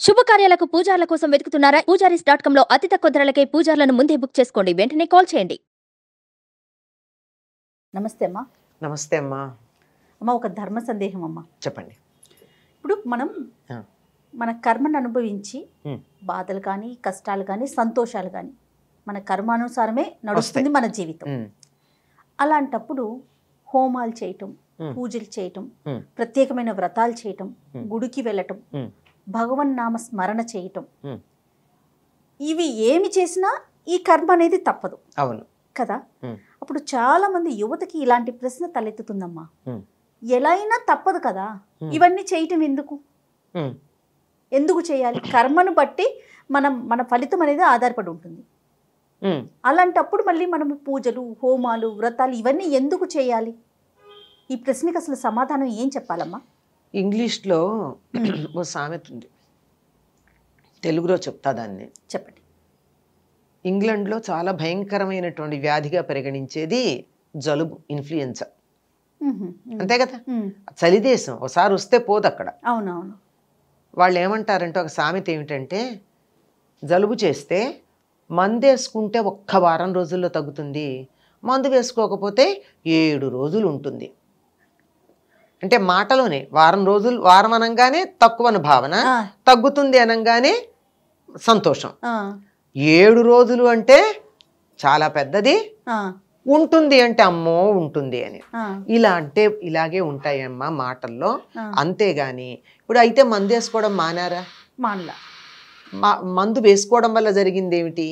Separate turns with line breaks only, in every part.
శుభకార్యాలకు పూజార్ల కోసం వెతుకుతున్నారా? పూజారీస్.com లో అతి తక్కువ ధరలకే పూజార్లను ముందే బుక్ చేసుకోండి. వెంటనే కాల్ చేయండి.
నమస్తే అమ్మా.
నమస్తే అమ్మా.
అమ్మ, ఒక ధర్మ సందేహం అమ్మా.
చెప్పండి.
ఇప్పుడు మనం మన కర్మను అనుభవించి బాధలు కానీ, కష్టాలు కానీ, సంతోషాలు కానీ మన కర్మానుసారమే నడుస్తుంది మన జీవితం. అలాంటప్పుడు హోమాలు చేయటం, పూజలు చేయటం, ప్రత్యేకమైన వ్రతాలు చేయటం, గుడికి వెళ్ళటం, భగవన్నామ స్మరణ చేయటం, ఇవి ఏమి చేసినా ఈ కర్మ అనేది తప్పదు.
అవును
కదా. అప్పుడు చాలా మంది యువతకి ఇలాంటి ప్రశ్న తలెత్తుతుందమ్మా. ఎలా అయినా తప్పదు కదా, ఇవన్నీ చేయటం ఎందుకు చేయాలి? కర్మను బట్టి మన ఫలితం అనేది ఆధారపడి ఉంటుంది. అలాంటప్పుడు మళ్ళీ మనం పూజలు, హోమాలు, వ్రతాలు ఇవన్నీ ఎందుకు చేయాలి? ఈ ప్రశ్నకి అసలు సమాధానం ఏం చెప్పాలమ్మా?
ఇంగ్లీష్లో ఓ సామెత ఉంది, తెలుగులో చెప్తా దాన్ని.
చెప్పండి.
ఇంగ్లాండ్లో చాలా భయంకరమైనటువంటి వ్యాధిగా పరిగణించేది జలుబు, ఇన్ఫ్లుయెన్జా. అంతే కదా, చలి దేశం, ఒకసారి వస్తే పోదు అక్కడ.
అవునవును.
వాళ్ళు ఏమంటారంటే, ఒక సామెత ఏమిటంటే, జలుబు చేస్తే మందు వేసుకుంటే ఒక్క వారం రోజుల్లో తగ్గుతుంది, మందు వేసుకోకపోతే 7 రోజులు ఉంటుంది. అంటే మాటలోనే వారం అనగానే తక్కువ భావన, తగ్గుతుంది అనగానే సంతోషం. 7 రోజులు అంటే చాలా పెద్దది, ఉంటుంది అంటే అమ్మో ఉంటుంది అని. ఇలాగే ఉంటాయమ్మా మాటల్లో. అంతేగాని ఇప్పుడు అయితే మందు వేసుకోవడం మానారా?
మానలా.
మందు వేసుకోవడం వల్ల జరిగింది ఏమిటి?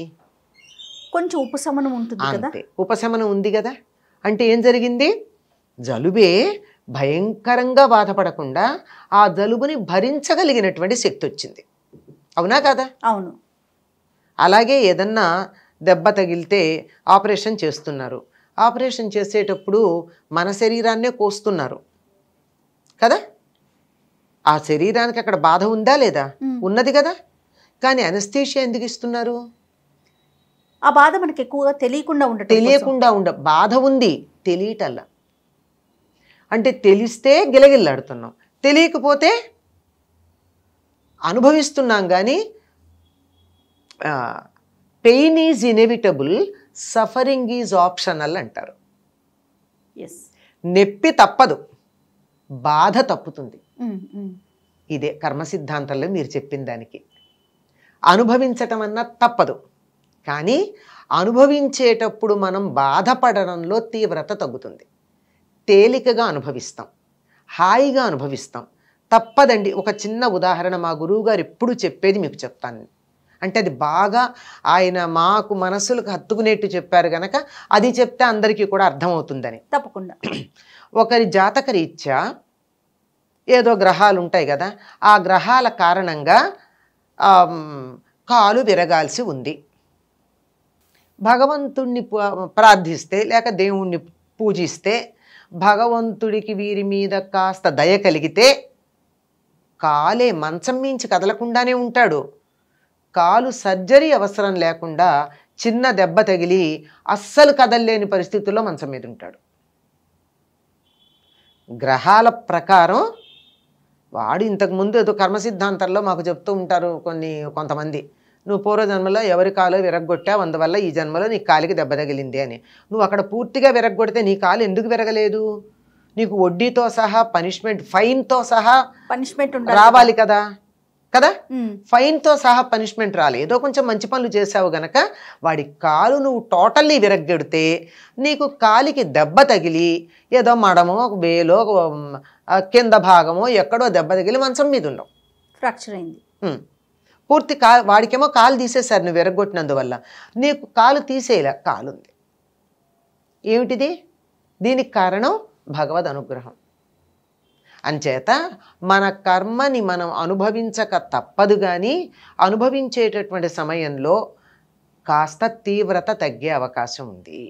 కొంచెం ఉపశమనం ఉంటుంది కదా.
అంతే, ఉపశమనం ఉంది కదా. అంటే ఏం జరిగింది? జలుబే భయంకరంగా బాధపడకుండా ఆ జలుబుని భరించగలిగినటువంటి శక్తి వచ్చింది. అవునా కదా?
అవును.
అలాగే ఏదన్నా దెబ్బ తగిలితే ఆపరేషన్ చేస్తున్నారు. ఆపరేషన్ చేసేటప్పుడు మన శరీరాన్నే కోస్తున్నారు కదా. ఆ శరీరానికి అక్కడ బాధ ఉందా లేదా? ఉన్నది కదా. కానీ అనస్థీషియా ఎందుకు ఇస్తున్నారు?
ఆ బాధ మనకి ఎక్కువగా తెలియకుండా
బాధ ఉంది, తెలియటల్లా. అంటే తెలిస్తే గిలగిల్లాడుతున్నాం, తెలియకపోతే అనుభవిస్తున్నాం. కానీ pain is inevitable, suffering is optional అంటారు. నొప్పి తప్పదు, బాధ తప్పుతుంది. ఇదే కర్మ సిద్ధాంతంలో మీరు చెప్పిన దానికి. అనుభవించటం అన్నా తప్పదు, కానీ అనుభవించేటప్పుడు మనం బాధపడడంలో తీవ్రత తగ్గుతుంది. తేలికగా అనుభవిస్తాం, హాయిగా అనుభవిస్తాం. తప్పదండి. ఒక చిన్న ఉదాహరణ మా గురువుగారు ఎప్పుడు చెప్పేది మీకు చెప్తాను. అంటే అది బాగా ఆయన మాకు మనసులకు హత్తుకునేట్టు చెప్పారు కనుక అది చెప్తే అందరికీ కూడా అర్థమవుతుందని.
తప్పకుండా.
ఒకరి జాతక రీత్యా ఏదో గ్రహాలు ఉంటాయి కదా, ఆ గ్రహాల కారణంగా కాలు విరగాల్సి ఉంది. భగవంతుణ్ణి ప్రార్థిస్తే లేక దేవుణ్ణి పూజిస్తే భగవంతుడికి వీరి మీద కాస్త దయ కలిగితే కాలే మంచం మించి కదలకుండానే ఉంటాడు. కాలు సర్జరీ అవసరం లేకుండా చిన్న దెబ్బ తగిలి అస్సలు కదలలేని పరిస్థితుల్లో మంచం మీద ఉంటాడు. గ్రహాల ప్రకారం వాడు ఇంతకుముందు ఏదో కర్మ సిద్ధాంతాల్లో మాకు చెప్తూ ఉంటారు కొంతమంది, నువ్వు పూర్వజన్మలో ఎవరి కాలో విరగ్గొట్టావు, అందువల్ల ఈ జన్మలో నీ కాలికి దెబ్బ తగిలింది అని. నువ్వు అక్కడ పూర్తిగా విరగ్గొడితే నీ కాలు ఎందుకు విరగలేదు? నీకు వడ్డీతో సహా పనిష్మెంట్, ఫైన్తో సహా పనిష్మెంట్ రావాలి కదా. ఫైన్తో సహా పనిష్మెంట్ రాలి. ఏదో కొంచెం మంచి పనులు చేసావు గనక వాడి కాలు నువ్వు టోటల్లీ విరగ్గొడితే నీకు కాలికి దెబ్బ తగిలి ఏదో మడమో వేలో కింద భాగమో ఎక్కడో దెబ్బ తగిలి మంచం మీద ఉండవు,
ఫ్రాక్చర్ అయింది.
పూర్తి వాడికేమో కాలు తీసేశారు నువ్వు విరగొట్టినందువల్ల. నీకు కాలు తీసేయలే, కాలుంది. ఏమిటిది? దీనికి కారణం భగవద్ అనుగ్రహం. అంచేత మన కర్మని మనం అనుభవించక తప్పదు. కానీ అనుభవించేటటువంటి సమయంలో కాస్త తీవ్రత తగ్గే అవకాశం ఉంది.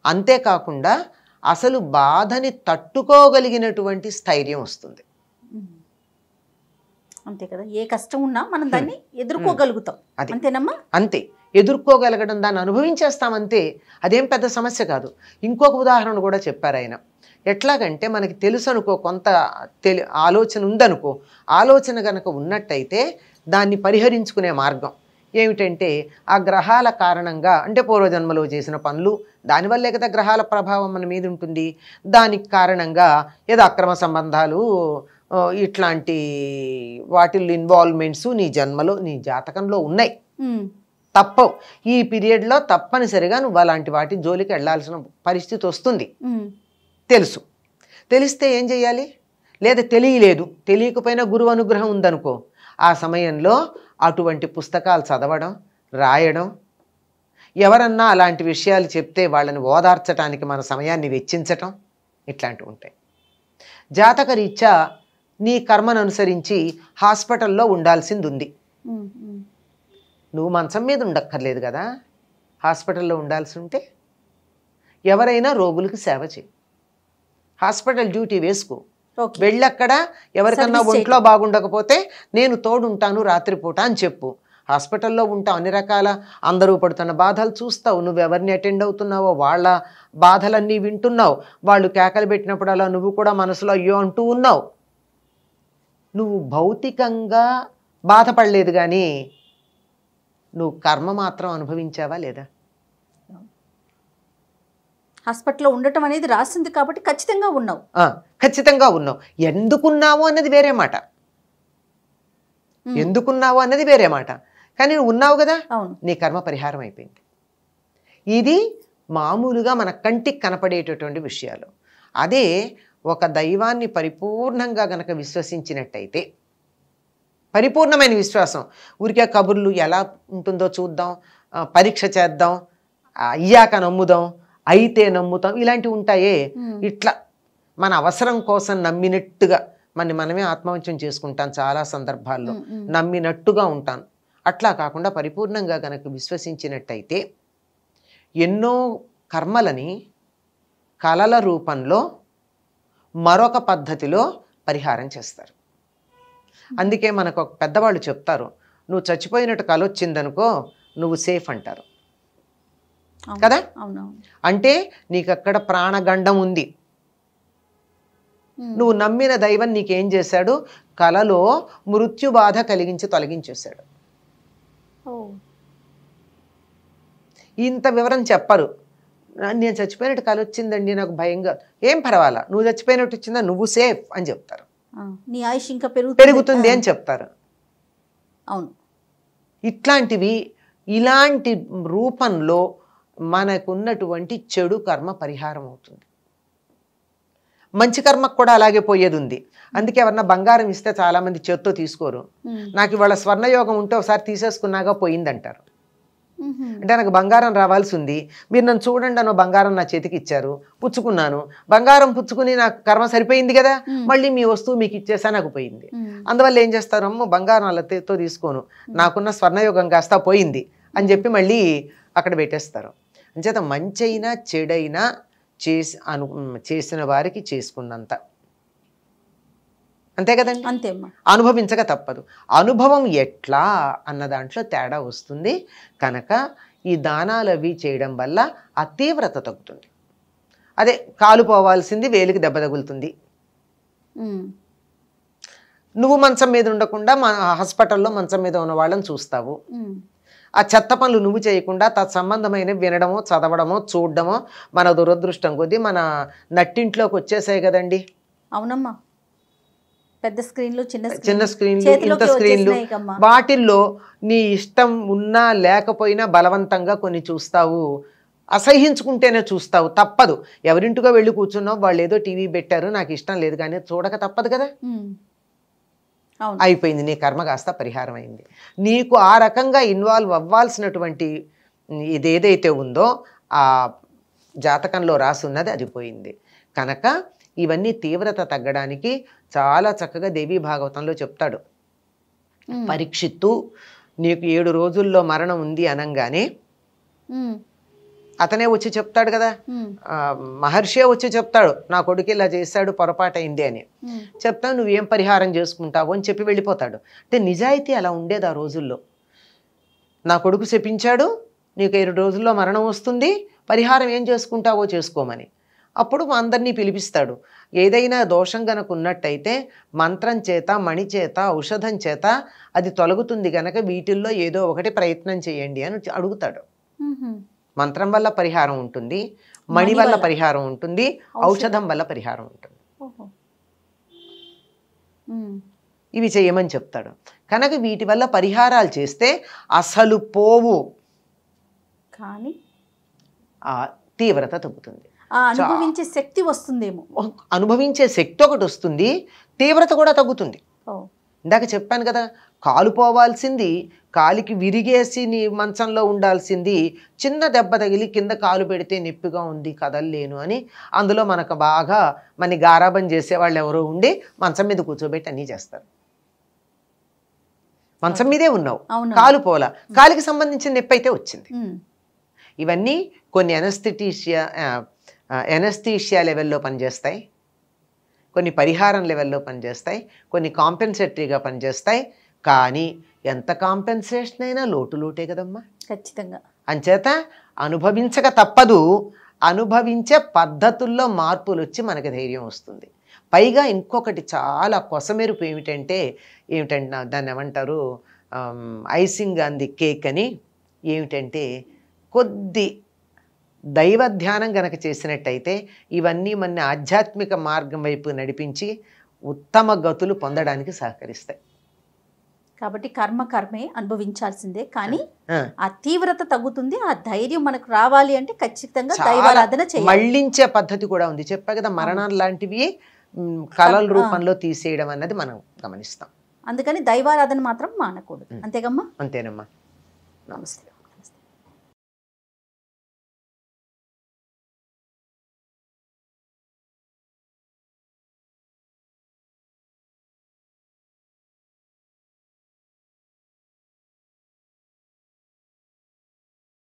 అంతేకాకుండా అసలు బాధని తట్టుకోగలిగినటువంటి స్థైర్యం వస్తుంది.
అంతే కదా. ఏ కష్టం ఉన్నా మనం దాన్ని ఎదుర్కోగలుగుతాం. అంతేనమ్మా?
అంతే, ఎదుర్కోగలగడం, దాన్ని అనుభవించేస్తామంతే. అదేం పెద్ద సమస్య కాదు. ఇంకొక ఉదాహరణ కూడా చెప్పారు ఆయన. ఎట్లాగంటే మనకి తెలుసు అనుకో, కొంత ఆలోచన ఉందనుకో, ఆలోచన గనక ఉన్నట్టయితే దాన్ని పరిహరించుకునే మార్గం ఏమిటంటే ఆ గ్రహాల కారణంగా, అంటే పూర్వజన్మలో చేసిన పనులు దానివల్లే కదా గ్రహాల ప్రభావం మన మీద ఉంటుంది. దానికి కారణంగా ఏదో అక్రమ సంబంధాలు ఇట్లాంటి వాటిల్లో ఇన్వాల్వ్మెంట్స్ నీ జన్మలో నీ జాతకంలో ఉన్నాయి, తప్పవు. ఈ పీరియడ్లో తప్పనిసరిగా నువ్వు అలాంటి వాటి జోలికి వెళ్ళాల్సిన పరిస్థితి వస్తుంది. తెలుసు. తెలిస్తే ఏం చెయ్యాలి? లేదా తెలియలేదు, తెలియకపోయినా గురువు అనుగ్రహం ఉందనుకో, ఆ సమయంలో అటువంటి పుస్తకాలు చదవడం, రాయడం, ఎవరన్నా అలాంటి విషయాలు చెప్తే వాళ్ళని ఓదార్చడానికి మన సమయాన్ని వెచ్చించటం, ఇట్లాంటివి ఉంటాయి. జాతక రీత్యా నీ కర్మను అనుసరించి హాస్పిటల్లో ఉండాల్సింది ఉంది. నువ్వు మంచం మీద ఉండక్కర్లేదు కదా, హాస్పిటల్లో ఉండాల్సి ఉంటే ఎవరైనా రోగులకు సేవ చేయి, హాస్పిటల్ డ్యూటీ వేసుకో, వెళ్ళక్కడ ఎవరికన్నా ఒంట్లో బాగుండకపోతే నేను తోడుంటాను రాత్రిపూట అని చెప్పు. హాస్పిటల్లో ఉంటావు, అన్ని రకాల అందరూ పడుతున్న బాధలు చూస్తావు, నువ్వెవరిని అటెండ్ అవుతున్నావో వాళ్ళ బాధలన్నీ వింటున్నావు, వాళ్ళు కేకలు పెట్టినప్పుడు అలా నువ్వు కూడా మనసులో అయ్యో అంటూ ఉన్నావు. నువ్వు భౌతికంగా బాధపడలేదు కానీ నువ్వు కర్మ మాత్రం అనుభవించావా లేదా?
హాస్పిటల్లో ఉండటం అనేది రాసింది కాబట్టి ఖచ్చితంగా ఉన్నావు.
ఖచ్చితంగా ఉన్నావు. ఎందుకున్నావు అన్నది వేరే మాట, ఎందుకున్నావు అన్నది వేరే మాట, కానీ నువ్వు ఉన్నావు కదా, నీ కర్మ పరిహారం అయిపోయింది. ఇది మామూలుగా మన కంటికి కనపడేటటువంటి విషయాలు. అదే ఒక దైవాన్ని పరిపూర్ణంగా గనక విశ్వసించినట్టయితే, పరిపూర్ణమైన విశ్వాసం, ఊరికే కబుర్లు ఎలా ఉంటుందో చూద్దాం, పరీక్ష చేద్దాం, అయ్యాక నమ్ముదాం, అయితే నమ్ముతాం, ఇలాంటివి ఉంటాయే, ఇట్లా మన అవసరం కోసం నమ్మినట్టుగా మనమే ఆత్మవంచం చేసుకుంటాం చాలా సందర్భాల్లో, నమ్మినట్టుగా ఉంటాను. అట్లా కాకుండా పరిపూర్ణంగా గనక విశ్వసించినట్టయితే ఎన్నో కర్మలని కళల రూపంలో మరొక పద్ధతిలో పరిహారం చేస్తారు. అందుకే మనకు ఒక పెద్దవాళ్ళు చెప్తారు, నువ్వు చచ్చిపోయినట్టు కల వచ్చిందనుకో నువ్వు సేఫ్ అంటారు కదా. అంటే నీకు అక్కడ ప్రాణగండం ఉంది, నువ్వు నమ్మిన దైవం నీకేం చేశాడు, కలలో మృత్యు బాధ కలిగించి తొలగించేశాడు. ఇంత వివరం చెప్పరు. నేను చచ్చిపోయినట్టు కల వచ్చిందండి నాకు భయంగా, ఏం పర్వాలా, నువ్వు చచ్చిపోయినట్టు వచ్చిందా, నువ్వు సేఫ్ అని చెప్తారు.
నీ ఆయుష్ ఇంకా
పెరుగుతుంది అని చెప్తారు.
అవును,
ఇట్లాంటివి ఇలాంటి రూపంలో మనకున్నటువంటి చెడు కర్మ పరిహారం అవుతుంది. మంచి కర్మకు కూడా అలాగే పోయేది ఉంది. అందుకే ఎవరన్నా బంగారం ఇస్తే చాలామంది చేత్తో తీసుకోరు. నాకు ఇవాళ స్వర్ణయోగం ఉంటే ఒకసారి తీసేసుకున్నాగా పోయిందంటారు. అంటే నాకు బంగారం రావాల్సి ఉంది, మీరు నన్ను చూడండి అన్న బంగారం నా చేతికి ఇచ్చారు, పుచ్చుకున్నాను, బంగారం పుచ్చుకుని నాకు కర్మ సరిపోయింది కదా, మళ్ళీ మీ వస్తువు మీకు ఇచ్చేసా నాకు పోయింది. అందువల్ల ఏం చేస్తారు, అమ్మో బంగారం అలా చేత్తో తీసుకోను, నాకున్న స్వర్ణయోగం కాస్త పోయింది అని చెప్పి మళ్ళీ అక్కడ పెట్టేస్తారు. అంచేత మంచైనా చెడైనా చేసిన వారికి చేసుకున్నంత, అంతే కదండి,
అంతే,
అనుభవించక తప్పదు. అనుభవం ఎట్లా అన్న దాంట్లో తేడా వస్తుంది కనుక ఈ దానాలు అవి చేయడం వల్ల ఆ తీవ్రత తగ్గుతుంది. అదే కాలు పోవాల్సింది వేలికి దెబ్బ తగులుతుంది. నువ్వు మంచం మీద ఉండకుండా హాస్పిటల్లో మంచం మీద ఉన్న వాళ్ళని చూస్తావు. ఆ చెత్త పనులు నువ్వు చేయకుండా తత్సంబంధమైన వినడమో చదవడమో చూడడమో మన దురదృష్టం కొద్దీ మన నట్టింట్లోకి వచ్చేసాయి కదండి.
అవునమ్మా, పెద్ద స్క్రీన్లు,
చిన్న స్క్రీన్లు, ఇంత స్క్రీన్లు, వాటిల్లో నీ ఇష్టం ఉన్నా లేకపోయినా బలవంతంగా కొన్ని చూస్తావు, అసహ్యించుకుంటేనే చూస్తావు, తప్పదు. ఎవరింటికో వెళ్ళి కూర్చున్నావు, వాళ్ళు ఏదో టీవీ పెట్టారు నాకు ఇష్టం లేదు కానీ చూడక తప్పదు కదా. అయిపోయింది, నీ కర్మ కాస్త పరిహారం అయింది. నీకు ఆ రకంగా ఇన్వాల్వ్ అవ్వాల్సినటువంటి ఇదేదైతే ఉందో ఆ జాతకంలో రాసున్నది అది పోయింది కనుక ఇవన్నీ తీవ్రత తగ్గడానికి చాలా చక్కగా దేవీ భాగవతంలో చెప్తాడు. పరీక్షిత్తు నీకు 7 రోజుల్లో మరణం ఉంది అనగానే అతనే వచ్చి చెప్తాడు కదా, మహర్షే వచ్చి చెప్తాడు నా కొడుకు ఇలా చేశాడు పొరపాటైంది అని చెప్తావు, నువ్వేం పరిహారం చేసుకుంటావు అని చెప్పి వెళ్ళిపోతాడు. అంటే నిజాయితీ అలా ఉండేది ఆ రోజుల్లో. నా కొడుకు శపించాడు, నీకు 7 రోజుల్లో మరణం వస్తుంది, పరిహారం ఏం చేసుకుంటావో చేసుకోమని. అప్పుడు అందరినీ పిలిపిస్తాడు. ఏదైనా దోషం గనక ఉన్నట్టయితే మంత్రం చేత, మణి చేత, ఔషధం చేత అది తొలగుతుంది గనక వీటిల్లో ఏదో ఒకటి ప్రయత్నం చేయండి అని అడుగుతాడు. మంత్రం వల్ల పరిహారం ఉంటుంది, మణి వల్ల పరిహారం ఉంటుంది, ఔషధం వల్ల పరిహారం ఉంటుంది. ఇవి చేయమని చెప్తాడు. కనుక వీటి వల్ల పరిహారాలు చేస్తే అసలు పోవు, కానీ ఆ తీవ్రత తగ్గుతుంది,
అనుభవించే శక్తి వస్తుందేమో.
అనుభవించే శక్తి ఒకటి వస్తుంది, తీవ్రత కూడా తగ్గుతుంది. ఇందాక చెప్పాను కదా, కాలు పోవాల్సింది, కాలికి విరిగేసి నీ మంచంలో ఉండాల్సింది చిన్న దెబ్బ తగిలి కింద కాలు పెడితే నొప్పిగా ఉంది కదలలేను అని అందులో మనకు బాగా మన గారాబం చేసేవాళ్ళు ఎవరో ఉండి మంచం మీద కూర్చోబెట్టి అన్నీ చేస్తారు. మంచం మీదే ఉన్నావు, కాలు పోలా, కాలికి సంబంధించిన నొప్పి అయితే వచ్చింది. ఇవన్నీ కొన్ని ఎనస్థీషియా లెవెల్లో పనిచేస్తాయి, కొన్ని పరిహారం లెవెల్లో పనిచేస్తాయి, కొన్ని కాంపెన్సేటరీగా పనిచేస్తాయి. కానీ ఎంత కాంపెన్సేషన్ అయినా లోటు లోటే కదమ్మా.
ఖచ్చితంగా.
అంచేత అనుభవించక తప్పదు, అనుభవించే పద్ధతుల్లో మార్పులు వచ్చి మనకి ధైర్యం వస్తుంది. పైగా ఇంకొకటి చాలా కొసమెరుపు ఏమిటంటే దాన్ని ఏమంటారు, ఐసింగ్ ఆన్ ది కేక్ అని. ఏమిటంటే కొద్ది దైవ ధ్యానం గనక చేసినట్టయితే ఇవన్నీ మన ఆధ్యాత్మిక మార్గం వైపు నడిపించి ఉత్తమ గతులు పొందడానికి సహకరిస్తాయి.
కాబట్టి కర్మే అనుభవించాల్సిందే, కానీ ఆ తీవ్రత తగ్గుతుంది. ఆ ధైర్యం మనకు రావాలి అంటే ఖచ్చితంగా దైవారాధన చేయాలి.
మళ్ళించే పద్ధతి కూడా ఉంది. చెప్పా కదా, మరణాలు లాంటివి కళల రూపంలో తీసేయడం అన్నది మనం గమనిస్తాం.
అందుకని దైవారాధన మాత్రం మానకూడదు. అంతేగమ్మా?
అంతేనమ్మా.
నమస్తే.